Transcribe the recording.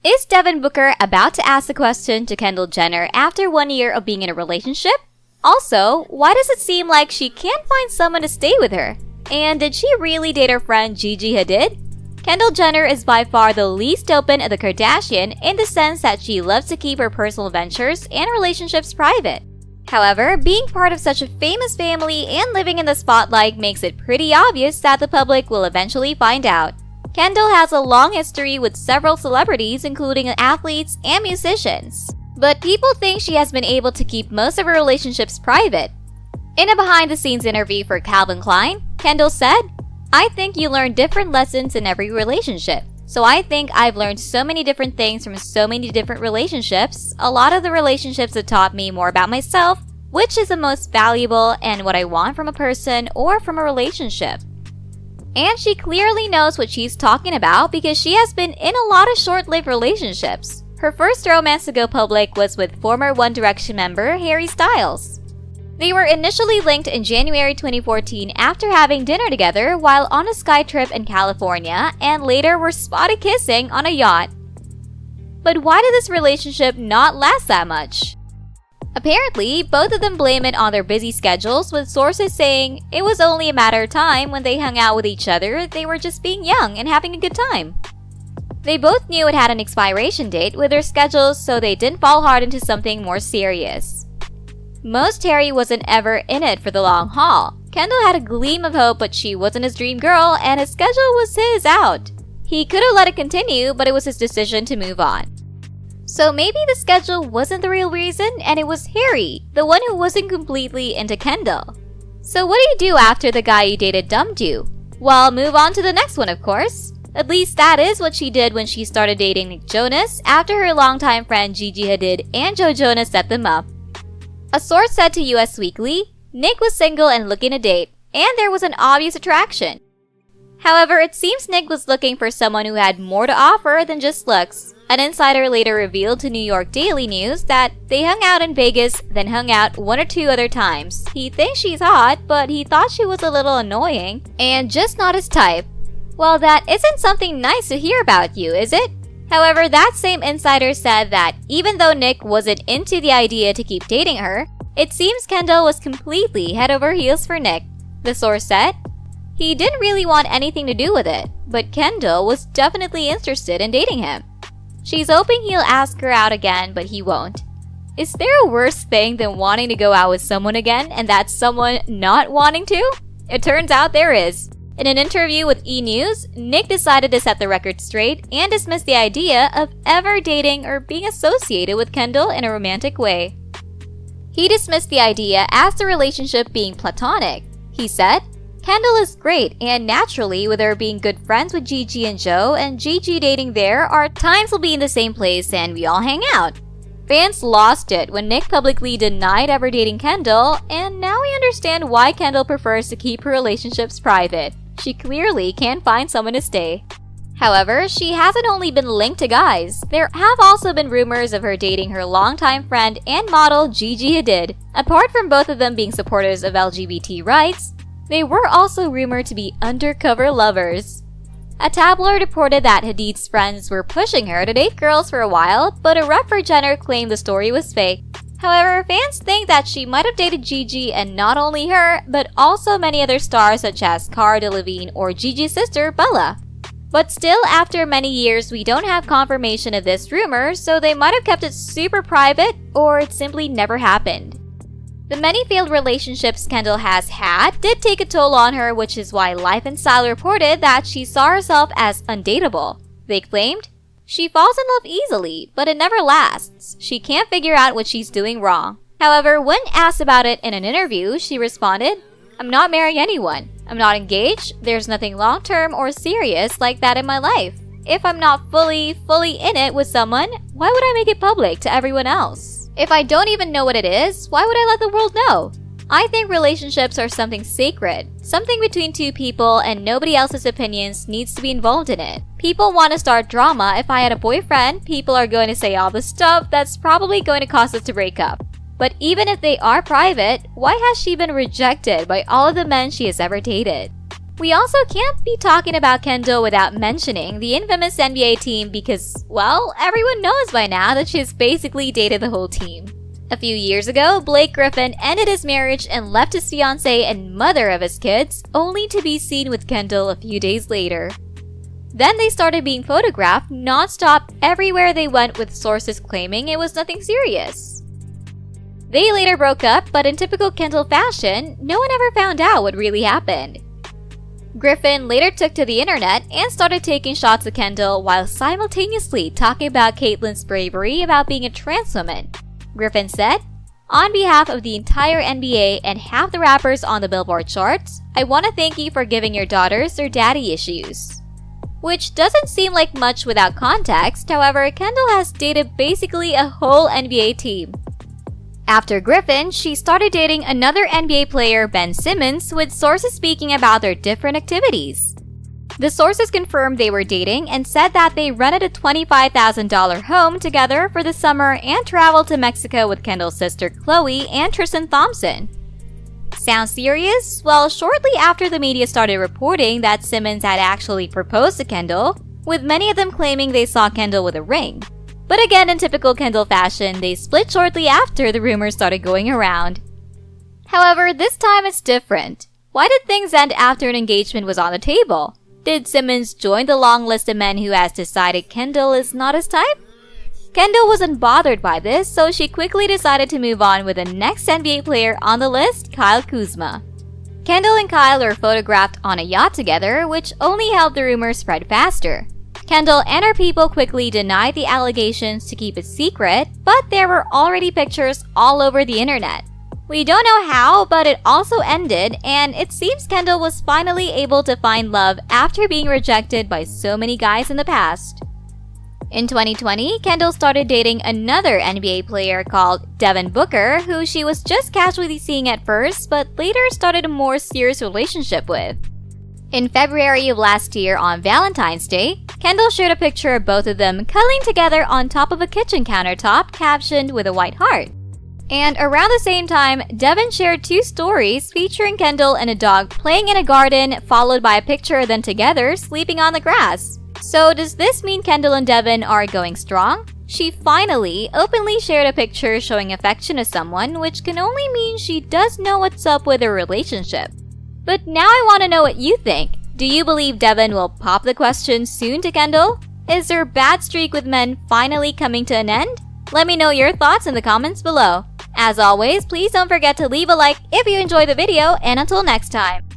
Is Devin Booker about to ask the question to Kendall Jenner after 1 year of being in a relationship? Also, why does it seem like she can't find someone to stay with her? And did she really date her friend Gigi Hadid? Kendall Jenner is by far the least open of the Kardashian in the sense that she loves to keep her personal ventures and relationships private. However, being part of such a famous family and living in the spotlight makes it pretty obvious that the public will eventually find out. Kendall has a long history with several celebrities, including athletes and musicians. But people think she has been able to keep most of her relationships private. In a behind-the-scenes interview for Calvin Klein, Kendall said, "I think you learn different lessons in every relationship. So I think I've learned so many different things from so many different relationships. A lot of the relationships have taught me more about myself, which is the most valuable and what I want from a person or from a relationship." And she clearly knows what she's talking about because she has been in a lot of short-lived relationships. Her first romance to go public was with former One Direction member Harry Styles. They were initially linked in January 2014 after having dinner together while on a sky trip in California, and later were spotted kissing on a yacht. But why did this relationship not last that much? Apparently, both of them blame it on their busy schedules, with sources saying it was only a matter of time when they hung out with each other. They were just being young and having a good time. They both knew it had an expiration date with their schedules, so they didn't fall hard into something more serious. Most Harry wasn't ever in it for the long haul. Kendall had a gleam of hope, but she wasn't his dream girl, and his schedule was his out. He could have let it continue, but it was his decision to move on. So maybe the schedule wasn't the real reason, and it was Harry, the one who wasn't completely into Kendall. So what do you do after the guy you dated dumped you? Well, move on to the next one, of course. At least that is what she did when she started dating Nick Jonas after her longtime friend Gigi Hadid and Joe Jonas set them up. A source said to US Weekly, Nick was single and looking to date, and there was an obvious attraction. However, it seems Nick was looking for someone who had more to offer than just looks. An insider later revealed to New York Daily News that they hung out in Vegas, then hung out 1 or 2 other times. He thinks she's hot, but he thought she was a little annoying and just not his type. Well, that isn't something nice to hear about you, is it? However, that same insider said that even though Nick wasn't into the idea to keep dating her, it seems Kendall was completely head over heels for Nick. The source said, he didn't really want anything to do with it, but Kendall was definitely interested in dating him. She's hoping he'll ask her out again, but he won't. Is there a worse thing than wanting to go out with someone again and that's someone not wanting to? It turns out there is. In an interview with E! News, Nick decided to set the record straight and dismissed the idea of ever dating or being associated with Kendall in a romantic way. He dismissed the idea as the relationship being platonic. He said, Kendall is great, and naturally, with her being good friends with Gigi and Joe, and Gigi dating there, our times will be in the same place and we all hang out. Fans lost it when Nick publicly denied ever dating Kendall, and now we understand why Kendall prefers to keep her relationships private. She clearly can't find someone to stay. However, she hasn't only been linked to guys. There have also been rumors of her dating her longtime friend and model Gigi Hadid. Apart from both of them being supporters of LGBT rights, they were also rumored to be undercover lovers. A tabloid reported that Hadid's friends were pushing her to date girls for a while, but a rep for Jenner claimed the story was fake. However, fans think that she might have dated Gigi, and not only her, but also many other stars such as Cara Delevingne or Gigi's sister, Bella. But still, after many years, we don't have confirmation of this rumor, so they might have kept it super private, or it simply never happened. The many failed relationships Kendall has had did take a toll on her, which is why Life and Style reported that she saw herself as undateable. They claimed, she falls in love easily, but it never lasts. She can't figure out what she's doing wrong. However, when asked about it in an interview, she responded, I'm not marrying anyone. I'm not engaged. There's nothing long-term or serious like that in my life. If I'm not fully in it with someone, why would I make it public to everyone else? If I don't even know what it is, why would I let the world know? I think relationships are something sacred, something between two people, and nobody else's opinions needs to be involved in it. People want to start drama. If I had a boyfriend, people are going to say all the stuff that's probably going to cause us to break up. But even if they are private, why has she been rejected by all of the men she has ever dated? We also can't be talking about Kendall without mentioning the infamous NBA team because, well, everyone knows by now that she's basically dated the whole team. A few years ago, Blake Griffin ended his marriage and left his fiancée and mother of his kids, only to be seen with Kendall a few days later. Then they started being photographed non-stop everywhere they went, with sources claiming it was nothing serious. They later broke up, but in typical Kendall fashion, no one ever found out what really happened. Griffin later took to the internet and started taking shots at Kendall while simultaneously talking about Caitlyn's bravery about being a trans woman. Griffin said, "On behalf of the entire NBA and half the rappers on the Billboard charts, I want to thank you for giving your daughters their daddy issues." Which doesn't seem like much without context. However, Kendall has dated basically a whole NBA team. After Griffin, she started dating another NBA player, Ben Simmons, with sources speaking about their different activities. The sources confirmed they were dating and said that they rented a $25,000 home together for the summer and traveled to Mexico with Kendall's sister Chloe and Tristan Thompson. Sounds serious? Well, shortly after the media started reporting that Simmons had actually proposed to Kendall, with many of them claiming they saw Kendall with a ring. But again, in typical Kendall fashion, they split shortly after the rumors started going around. However, this time it's different. Why did things end after an engagement was on the table? Did Simmons join the long list of men who has decided Kendall is not his type? Kendall wasn't bothered by this, so she quickly decided to move on with the next NBA player on the list, Kyle Kuzma. Kendall and Kyle were photographed on a yacht together, which only helped the rumors spread faster. Kendall and her people quickly denied the allegations to keep it secret, but there were already pictures all over the internet. We don't know how, but it also ended, and it seems Kendall was finally able to find love after being rejected by so many guys in the past. In 2020, Kendall started dating another NBA player called Devin Booker, who she was just casually seeing at first, but later started a more serious relationship with. In February of last year on Valentine's Day, Kendall shared a picture of both of them cuddling together on top of a kitchen countertop captioned with a white heart. And around the same time, Devin shared 2 stories featuring Kendall and a dog playing in a garden, followed by a picture of them together sleeping on the grass. So does this mean Kendall and Devin are going strong? She finally openly shared a picture showing affection to someone, which can only mean she does know what's up with their relationship. But now I want to know what you think. Do you believe Devin will pop the question soon to Kendall? Is her bad streak with men finally coming to an end? Let me know your thoughts in the comments below. As always, please don't forget to leave a like if you enjoyed the video, and until next time.